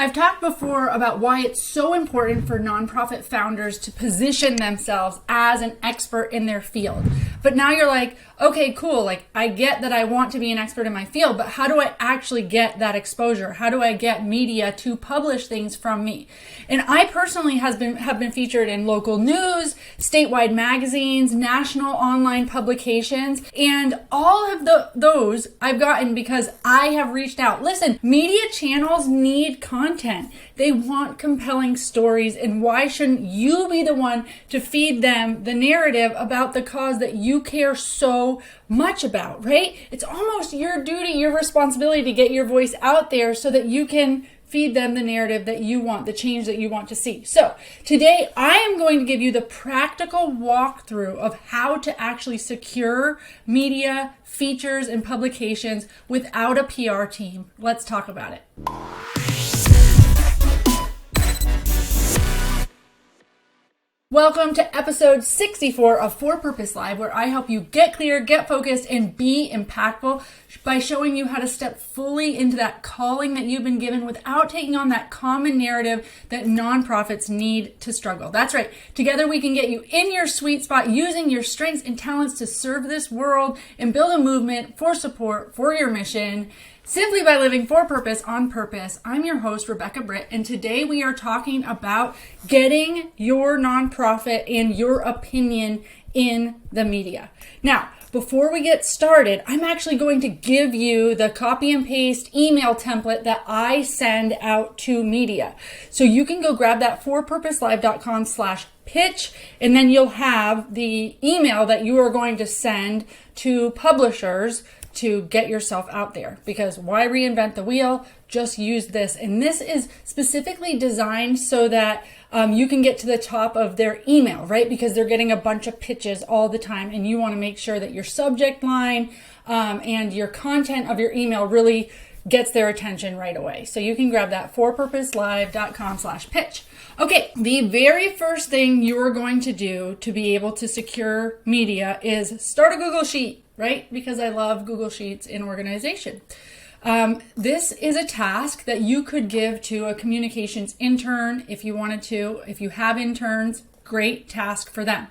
I've talked before about why it's so important for nonprofit founders to position themselves as an expert in their field. But now you're like, okay, cool. Like, I get that I want to be an expert in my field, but how do I actually get that exposure? How do I get media to publish things from me? And I personally have been featured in local news, statewide magazines, national online publications, and all of those I've gotten because I have reached out. Listen, media channels need content. They want compelling stories, and why shouldn't you be the one to feed them the narrative about the cause that you care so much about, right? It's almost your duty, your responsibility to get your voice out there so that you can feed them the narrative that you want, the change that you want to see. So today I am going to give you the practical walkthrough of how to actually secure media, features, and publications without a PR team. Let's talk about it. Welcome to episode 64 of For Purpose Live, where I help you get clear, get focused, and be impactful by showing you how to step fully into that calling that you've been given without taking on that common narrative that nonprofits need to struggle. That's right. Together we can get you in your sweet spot using your strengths and talents to serve this world and build a movement for support for your mission, simply by living for purpose on purpose. I'm your host, Rebecca Britt, and today we are talking about getting your nonprofit and your opinion in the media. Now, before we get started, I'm actually going to give you the copy and paste email template that I send out to media. So you can go grab that forpurposelive.com/pitch, and then you'll have the email that you are going to send to publishers to get yourself out there, because why reinvent the wheel? Just use this. And this is specifically designed so that you can get to the top of their email, right? Because they're getting a bunch of pitches all the time, and you want to make sure that your subject line and your content of your email really gets their attention right away. So you can grab that forpurposelive.com/pitch. Okay, the very first thing you're going to do to be able to secure media is start a Google Sheet, right? Because I love Google Sheets in organization. This is a task that you could give to a communications intern if you wanted to. If you have interns, great task for them.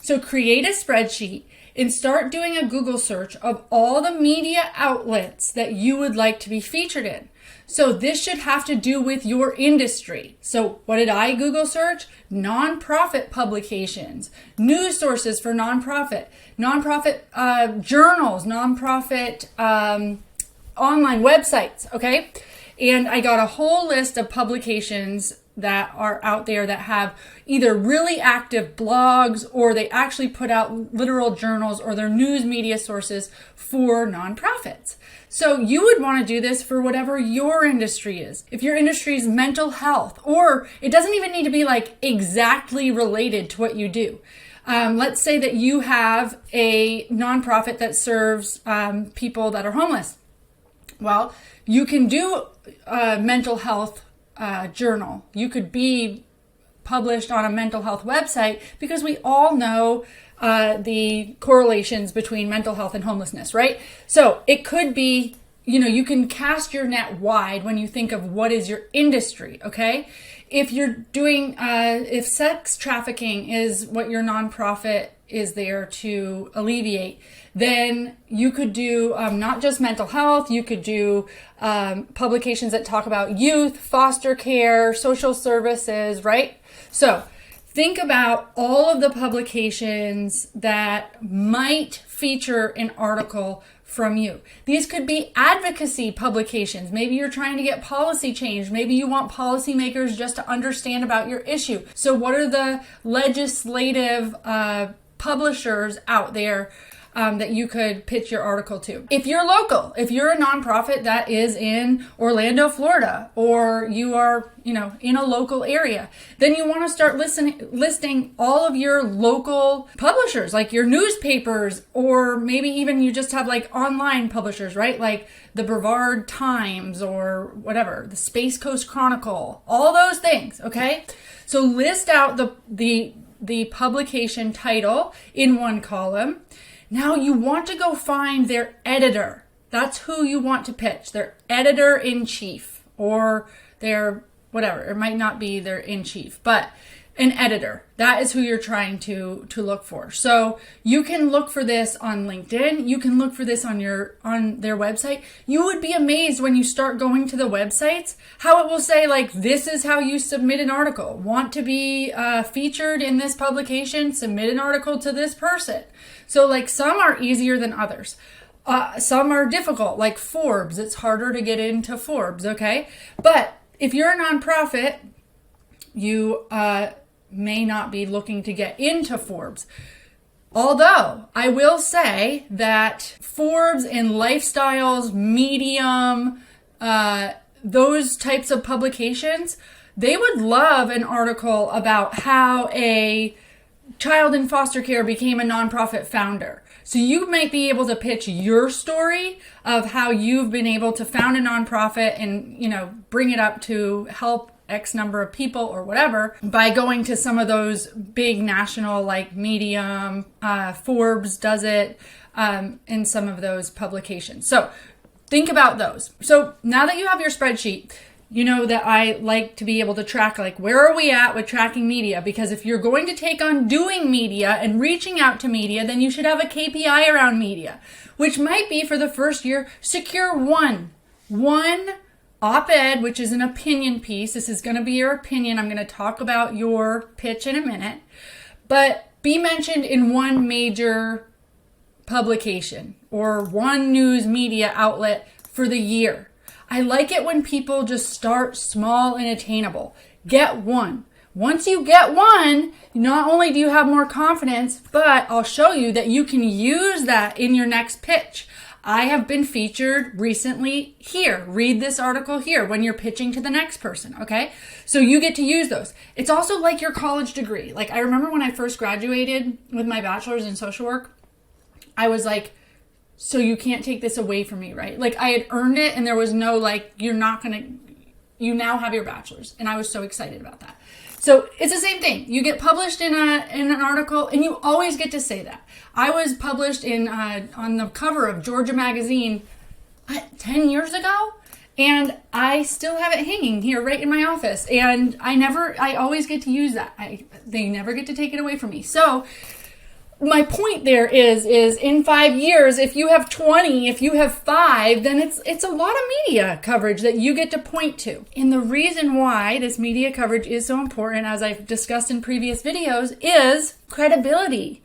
So create a spreadsheet and start doing a Google search of all the media outlets that you would like to be featured in. So this should have to do with your industry. So what did I Google search? Nonprofit publications, news sources for nonprofit journals, nonprofit online websites, okay? And I got a whole list of publications that are out there that have either really active blogs, or they actually put out literal journals, or their news media sources for nonprofits. So you would want to do this for whatever your industry is. If your industry is mental health, or it doesn't even need to be like exactly related to what you do. Let's say that you have a nonprofit that serves people that are homeless. Well, you can do a mental health journal. You could be published on a mental health website, because we all know the correlations between mental health and homelessness, right? So it could be, you can cast your net wide when you think of what is your industry, okay? If you're doing, if sex trafficking is what your nonprofit is there to alleviate, then you could do not just mental health, you could do publications that talk about youth, foster care, social services, right? So think about all of the publications that might feature an article from you. These could be advocacy publications. Maybe you're trying to get policy change. Maybe you want policymakers just to understand about your issue. So what are the legislative publishers out there that you could pitch your article to? If you're local, if you're a nonprofit that is in Orlando, Florida, or you are, in a local area, then you want to start listing all of your local publishers, like your newspapers, or maybe even you just have like online publishers, right? Like the Brevard Times or whatever, the Space Coast Chronicle, all those things, okay? So list out the publication title in one column. Now you want to go find their editor. That's who you want to pitch, their editor-in-chief, or their whatever. It might not be their in-chief, but an editor. That is who you're trying to look for. So you can look for this on LinkedIn. You can look for this on their website. You would be amazed when you start going to the websites, how it will say like, this is how you submit an article. Want to be featured in this publication? Submit an article to this person. So like some are easier than others. Some are difficult, like Forbes. It's harder to get into Forbes, okay? But if you're a nonprofit, you may not be looking to get into Forbes. Although I will say that Forbes and Lifestyles, Medium, those types of publications, they would love an article about how a child in foster care became a nonprofit founder. So you might be able to pitch your story of how you've been able to found a nonprofit and, bring it up to help X number of people or whatever by going to some of those big national like Medium, Forbes does it, in some of those publications. So think about those. So now that you have your spreadsheet, you know that I like to be able to track like where are we at with tracking media, because if you're going to take on doing media and reaching out to media, then you should have a KPI around media, which might be for the first year, secure one op-ed, which is an opinion piece. This is going to be your opinion. I'm going to talk about your pitch in a minute, but be mentioned in one major publication or one news media outlet for the year. I like it when people just start small and attainable. Get one. Once you get one, not only do you have more confidence, but I'll show you that you can use that in your next pitch. I have been featured recently here. Read this article here when you're pitching to the next person, okay? So you get to use those. It's also like your college degree. Like I remember when I first graduated with my bachelor's in social work, I was like, so you can't take this away from me, right? Like I had earned it and there was no like, you now have your bachelor's. And I was so excited about that. So it's the same thing. You get published in an article and you always get to say that. I was published on the cover of Georgia Magazine 10 years ago, and I still have it hanging here right in my office. And I always get to use that. They never get to take it away from me. So my point there is in 5 years, if you have 20, if you have 5, then it's a lot of media coverage that you get to point to. And the reason why this media coverage is so important, as I've discussed in previous videos, is credibility.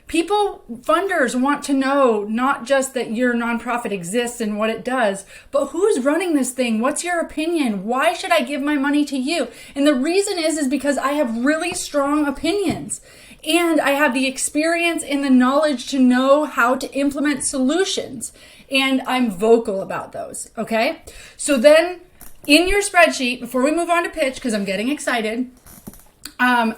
Funders want to know not just that your nonprofit exists and what it does, but who's running this thing? What's your opinion? Why should I give my money to you? And the reason is because I have really strong opinions. And I have the experience and the knowledge to know how to implement solutions. And I'm vocal about those, okay? So then in your spreadsheet, before we move on to pitch, because I'm getting excited,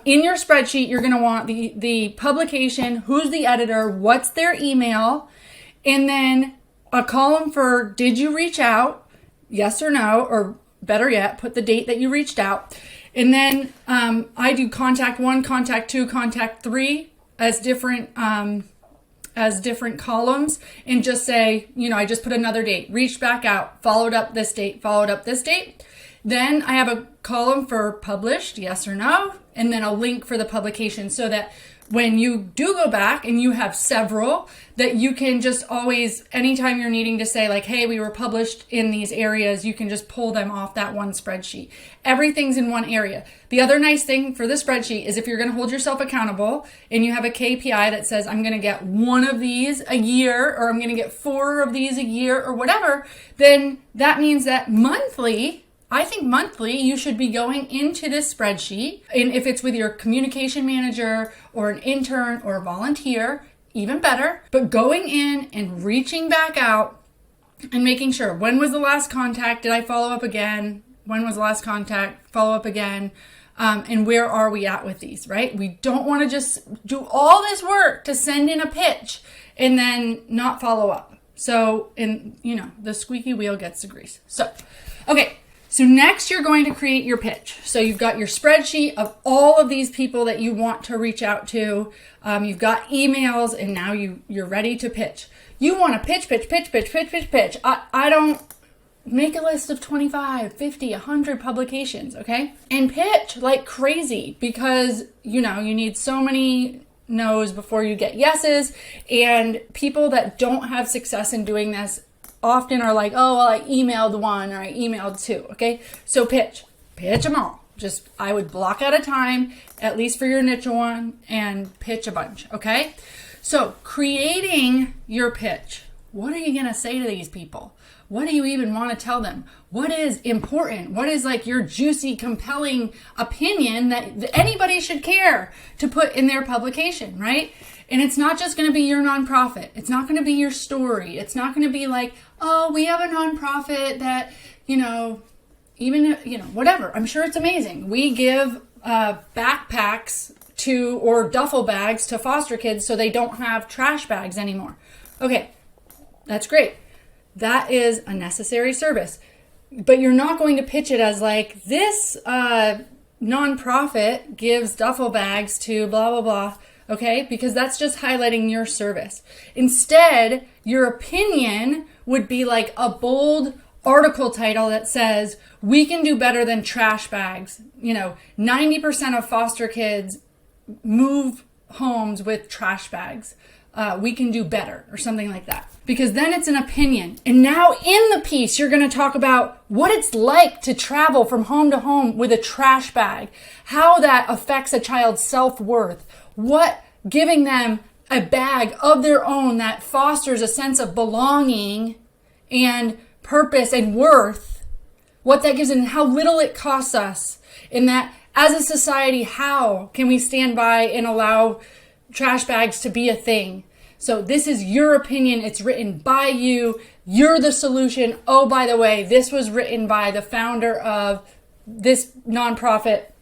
in your spreadsheet, you're going to want the publication, who's the editor, what's their email, and then a column for did you reach out, yes or no, or better yet, put the date that you reached out. And then I do contact 1, contact 2, contact 3 as different columns, and just say, I just put another date, reached back out, followed up this date, followed up this date. Then I have a column for published, yes or no, and then a link for the publication, so that when you do go back and you have several, that you can just always, anytime you're needing to say like, hey, we were published in these areas, you can just pull them off that one spreadsheet. Everything's in one area. The other nice thing for the spreadsheet is if you're going to hold yourself accountable and you have a KPI that says, I'm going to get 1 of these a year, or I'm going to get 4 of these a year, or whatever, then that means that monthly, you should be going into this spreadsheet, and if it's with your communication manager or an intern or a volunteer, even better, but going in and reaching back out and making sure, when was the last contact? Did I follow up again? When was the last contact? Follow up again. And where are we at with these, right? We don't want to just do all this work to send in a pitch and then not follow up. So, the squeaky wheel gets the grease. So, okay. So next you're going to create your pitch. So you've got your spreadsheet of all of these people that you want to reach out to. You've got emails, and now you're ready to pitch. You want to pitch. make a list of 25, 50, 100 publications, okay? And pitch like crazy because, you need so many no's before you get yeses. And people that don't have success in doing this often are like, oh, well, I emailed one or I emailed two, okay? So pitch them all. I would block out a time, at least for your niche one, and pitch a bunch, okay? So creating your pitch, what are you going to say to these people? What do you even want to tell them? What is important? What is like your juicy, compelling opinion that anybody should care to put in their publication, right? And it's not just going to be your nonprofit. It's not going to be your story. It's not going to be like, oh, we have a nonprofit that, whatever. I'm sure it's amazing. We give backpacks or duffel bags to foster kids so they don't have trash bags anymore. Okay, that's great. That is a necessary service. But you're not going to pitch it as like, this nonprofit gives duffel bags to blah, blah, blah. Okay, because that's just highlighting your service. Instead, your opinion would be like a bold article title that says, we can do better than trash bags. 90% of foster kids move homes with trash bags. We can do better, or something like that. Because then it's an opinion. And now in the piece, you're going to talk about what it's like to travel from home to home with a trash bag, how that affects a child's self-worth, what giving them a bag of their own that fosters a sense of belonging and purpose and worth, what that gives and how little it costs us. And that as a society, how can we stand by and allow trash bags to be a thing? So this is your opinion. It's written by you. You're the solution. Oh, by the way, this was written by the founder of this nonprofit.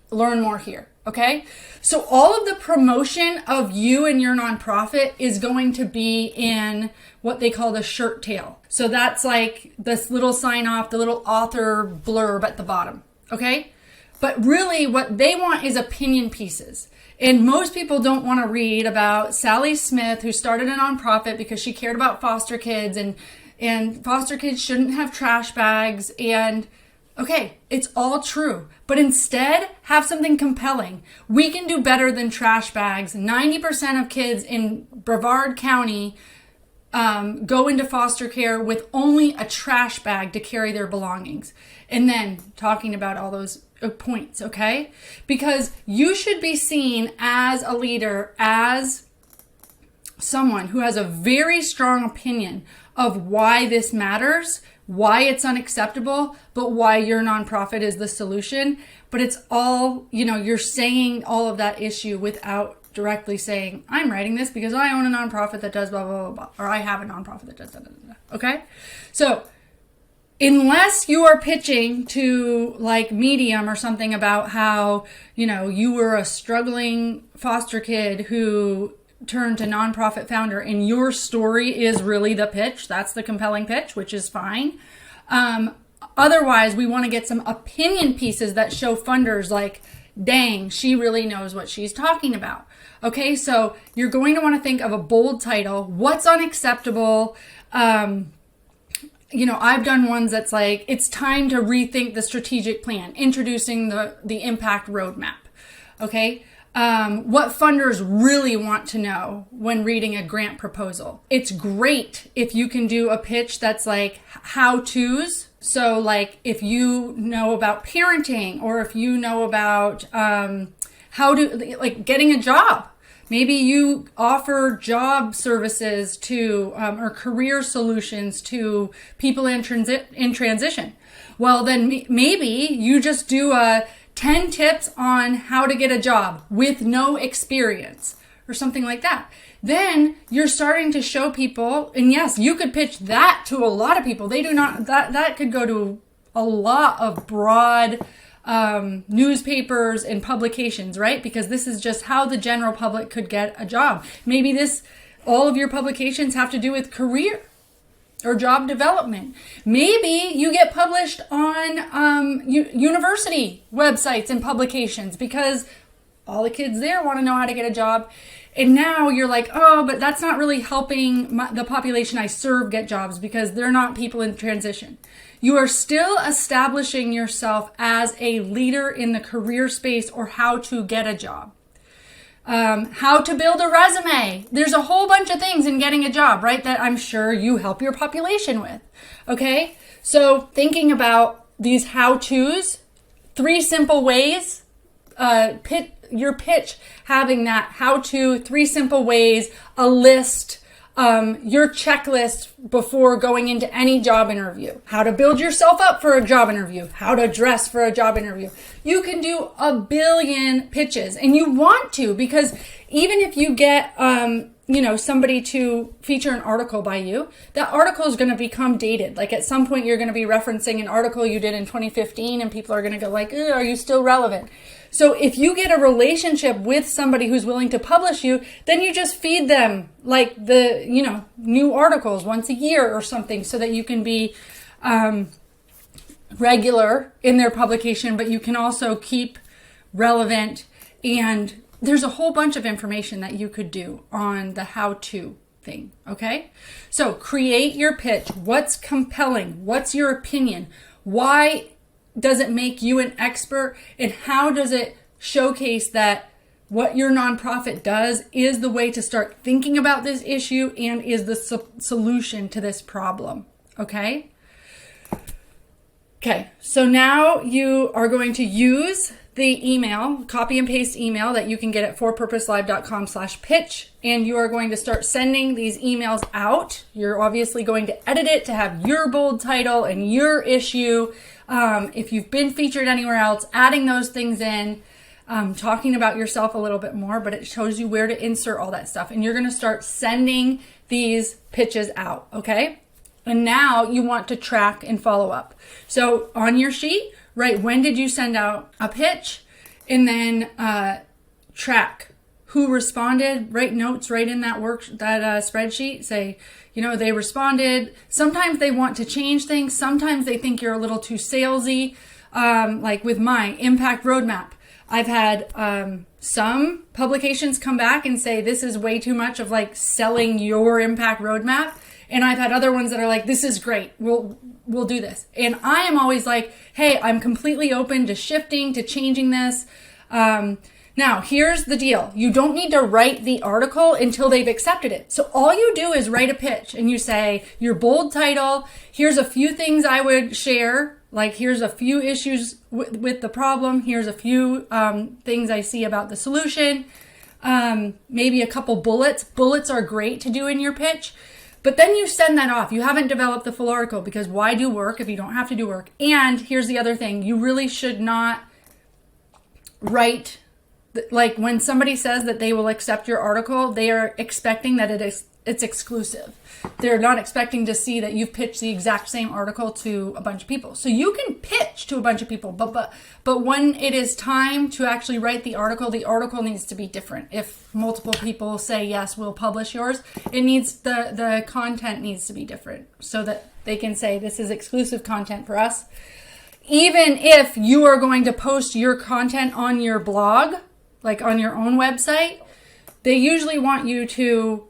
Learn more here. Okay? So all of the promotion of you and your nonprofit is going to be in what they call the shirt tail. So that's like this little sign off, the little author blurb at the bottom. Okay? But really what they want is opinion pieces. And most people don't want to read about Sally Smith, who started a nonprofit because she cared about foster kids and foster kids shouldn't have trash bags. And okay, it's all true. But instead, have something compelling. We can do better than trash bags. 90% of kids in Brevard County go into foster care with only a trash bag to carry their belongings. And then talking about all those points, okay? Because you should be seen as a leader, as someone who has a very strong opinion of why this matters, why it's unacceptable, but why your nonprofit is the solution. But it's all, you're saying all of that issue without directly saying, I'm writing this because I own a nonprofit that does blah, blah, blah, blah, or I have a nonprofit that does blah, blah, blah. Okay? So unless you are pitching to like Medium or something about how, you were a struggling foster kid who turned to nonprofit founder and your story is really the pitch, that's the compelling pitch, which is fine. Otherwise, we want to get some opinion pieces that show funders like, dang, she really knows what she's talking about. Okay, so you're going to want to think of a bold title. What's unacceptable? I've done ones that's like, it's time to rethink the strategic plan, introducing the impact roadmap. Okay. What funders really want to know when reading a grant proposal. It's great if you can do a pitch that's like how-tos. So like if you know about parenting or if you know about how to, like getting a job. Maybe you offer job services to or career solutions to people in transition. Well, then maybe you just do a 10 tips on how to get a job with no experience or something like that. Then you're starting to show people, and yes, you could pitch that to a lot of people. They do not, that could go to a lot of broad newspapers and publications, right? Because this is just how the general public could get a job. Maybe all of your publications have to do with career or job development. Maybe you get published on university websites and publications because all the kids there want to know how to get a job. And now you're like, oh, but that's not really helping the population I serve get jobs because they're not people in transition. You are still establishing yourself as a leader in the career space or how to get a job. How to build a resume. There's a whole bunch of things in getting a job, right? That I'm sure you help your population with. Okay. So thinking about these how-tos, 3 simple ways, your pitch, having that how-to, 3 simple ways, a list, your checklist before going into any job interview, how to build yourself up for a job interview, how to dress for a job interview. You can do a billion pitches, and you want to, because even if you get, somebody to feature an article by you, that article is going to become dated. Like at some point you're going to be referencing an article you did in 2015 and people are going to go like, are you still relevant? So if you get a relationship with somebody who's willing to publish you, then you just feed them like the, new articles once a year or something so that you can be regular in their publication, but you can also keep relevant. And there's a whole bunch of information that you could do on the how-to thing. Okay. So create your pitch. What's compelling? What's your opinion? Why does it make you an expert, and how does it showcase that what your nonprofit does is the way to start thinking about this issue and is the solution to this problem? Okay. Okay. So now you are going to use the email, copy and paste email that you can get at forpurposelive.com/pitch. And you are going to start sending these emails out. You're obviously going to edit it to have your bold title and your issue. If you've been featured anywhere else, adding those things in, talking about yourself a little bit more, but it shows you where to insert all that stuff. And you're going to start sending these pitches out. Okay. And now you want to track and follow up. So on your sheet, write when did you send out a pitch, and then track who responded. Write notes right in that spreadsheet. Say, they responded. Sometimes they want to change things. Sometimes they think you're a little too salesy. Like with my impact roadmap, I've had some publications come back and say this is way too much of like selling your impact roadmap. And I've had other ones that are like, this is great. We'll do this. And I am always like, hey, I'm completely open to shifting, to changing this. Now, here's the deal. You don't need to write the article until they've accepted it. So all you do is write a pitch and you say your bold title. Here's a few things I would share. Like here's a few issues with the problem. Here's a few things I see about the solution. Maybe a couple bullets. Bullets are great to do in your pitch. But then you send that off. You haven't developed the full article, because why do work if you don't have to do work? And here's the other thing. You really should not write, like when somebody says that they will accept your article, they are expecting that it's exclusive. They're not expecting to see that you've pitched the exact same article to a bunch of people. So you can pitch to a bunch of people, but when it is time to actually write the article needs to be different. If multiple people say, yes, we'll publish yours, it needs, the content needs to be different so that they can say this is exclusive content for us. Even if you are going to post your content on your blog, like on your own website, they usually want you to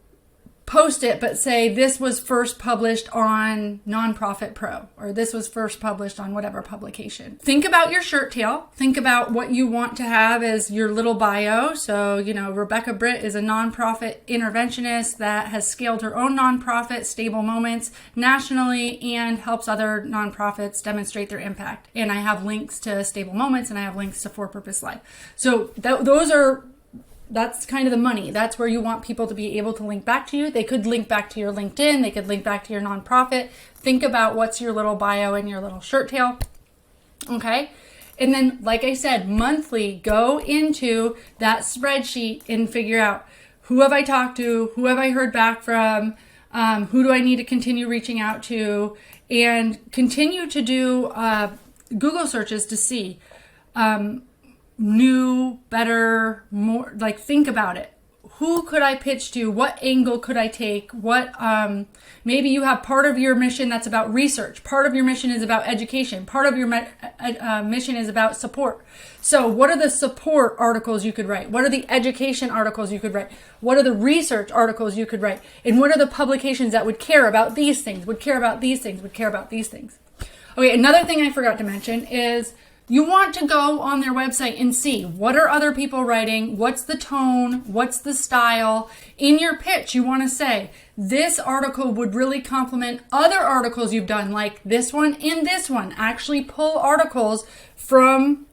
post it, but say this was first published on Nonprofit Pro, or this was first published on whatever publication. Think about your shirt tail. Think about what you want to have as your little bio. So, Rebecca Britt is a nonprofit interventionist that has scaled her own nonprofit, Stable Moments, nationally, and helps other nonprofits demonstrate their impact. And I have links to Stable Moments, and I have links to For Purpose Live. So that's kind of the money. That's where you want people to be able to link back to you. They could link back to your LinkedIn. They could link back to your nonprofit. Think about what's your little bio and your little shirt tail. Okay. And then, like I said, monthly, go into that spreadsheet and figure out who have I talked to? Who have I heard back from? Who do I need to continue reaching out to? And continue to do Google searches to see new, better, more, like think about it. who could I pitch to? What angle could I take? Maybe you have part of your mission that's about research. Part of your mission is about education. Part of your mission is about support. So what are the support articles you could write? What are the education articles you could write? What are the research articles you could write? And what are the publications that would care about these things, would care about these things, would care about these things? Okay, another thing I forgot to mention is you want to go on their website and see what are other people writing, what's the tone, what's the style. In your pitch, you want to say, this article would really complement other articles you've done, like this one and this one. Actually pull articles from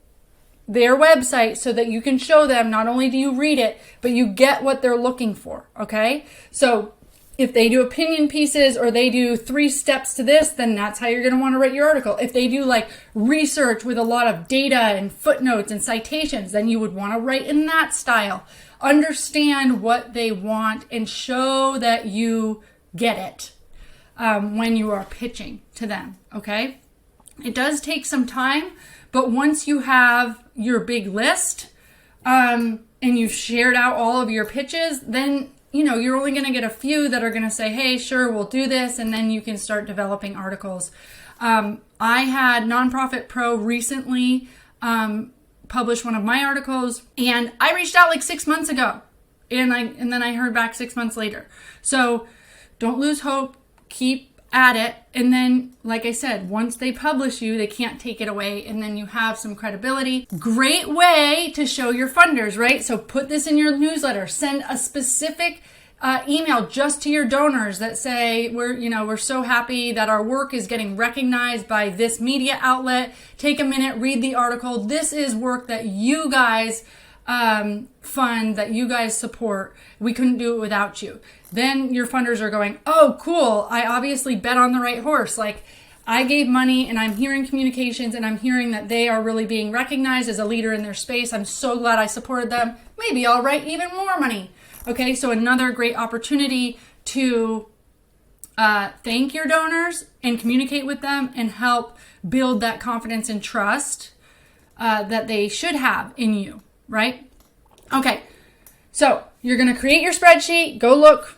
their website so that you can show them, not only do you read it, but you get what they're looking for, okay? So if they do opinion pieces or they do 3 steps to this, then that's how you're going to want to write your article. If they do like research with a lot of data and footnotes and citations, then you would want to write in that style. Understand what they want and show that you get it when you are pitching to them, okay? It does take some time, but once you have your big list and you've shared out all of your pitches, then you're only going to get a few that are going to say, hey, sure, we'll do this. And then you can start developing articles. I had Nonprofit Pro recently publish one of my articles, and I reached out like 6 months ago. And then I heard back 6 months later. So don't lose hope. Keep at it. And then, like I said, once they publish you, they can't take it away. And then you have some credibility. Great way to show your funders, right? So put this in your newsletter. Send a specific email just to your donors that say, we're so happy that our work is getting recognized by this media outlet. Take a minute, read the article. This is work that you guys fund, that you guys support. We couldn't do it without you. Then your funders are going, oh, cool. I obviously bet on the right horse. Like, I gave money and I'm hearing communications and I'm hearing that they are really being recognized as a leader in their space. I'm so glad I supported them. Maybe I'll write even more money. Okay, so another great opportunity to thank your donors and communicate with them and help build that confidence and trust that they should have in you, right? Okay, so you're going to create your spreadsheet, go look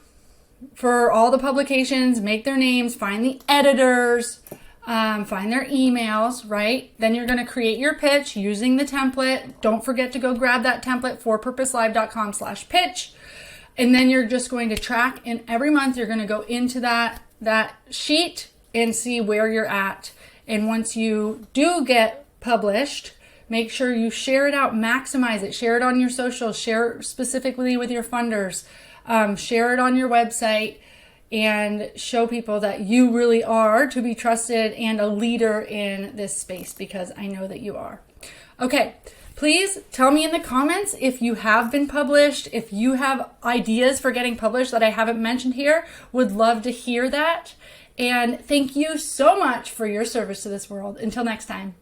for all the publications, make their names, find the editors, find their emails, right? Then you're going to create your pitch using the template. Don't forget to go grab that template, forpurposelive.com/pitch. And then you're just going to track, and every month you're going to go into that sheet and see where you're at. And once you do get published, make sure you share it out, maximize it, share it on your socials, share it specifically with your funders, share it on your website, and show people that you really are to be trusted and a leader in this space, because I know that you are. Okay, please tell me in the comments if you have been published, if you have ideas for getting published that I haven't mentioned here. Would love to hear that. And thank you so much for your service to this world. Until next time.